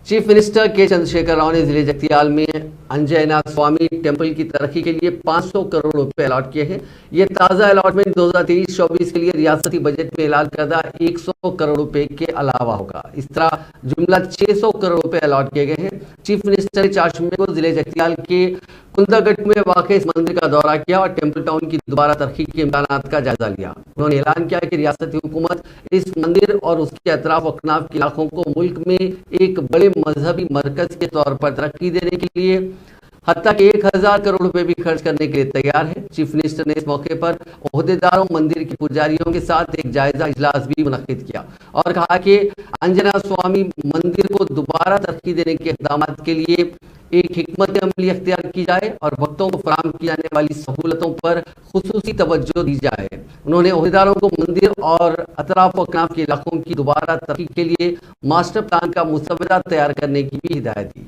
Chief minister کے چندرشیکھر راؤ نے ضلع جگتیال میں انجنا سوامی ٹیمپل کی ترقی کے لیے 500 کروڑ روپے الاٹ کیے ہیں۔ یہ تازہ الاٹمنٹ 2023-24 کے لیے ریاستی بجٹ میں اعلان کردہ 100 کروڑ روپے کے علاوہ ہوگا۔ اس طرح جملہ 600 کروڑ روپے الاٹ کیے گئے ہیں۔ چیف منسٹر نے چاشمے کو ضلع جگتیال کے کندہ گٹ میں واقع اس مندر کا دورہ کیا اور ٹیمپل ٹاؤن کی دوبارہ ترقی کے امکانات کا جائزہ لیا۔ انہوں نے اعلان کیا کہ ریاستی حکومت اس مندر اور اس کے اطراف و اکناف کے علاقوں کو ملک میں ایک بڑے مذہبی مرکز کے طور پر ترقی دینے کے لیے حتیٰ کہ 1000 کروڑ روپے بھی خرچ کرنے کے لیے تیار ہے۔ چیف منسٹر نے اس موقع پر عہدیداروں، مندر کے پجاریوں کے ساتھ ایک جائزہ اجلاس بھی منعقد کیا اور کہا کہ انجنا سوامی مندر کو دوبارہ ترقی دینے کے اقدامات کے لیے ایک حکمت عملی اختیار کی جائے اور بھکتوں کو فراہم کی جانے والی سہولتوں پر خصوصی توجہ دی جائے۔ انہوں نے عہدیداروں کو مندر اور اطراف و اکناف کے علاقوں کی دوبارہ ترقی کے لیے ماسٹر پلان کا مسودہ تیار کرنے کی بھی ہدایت دی۔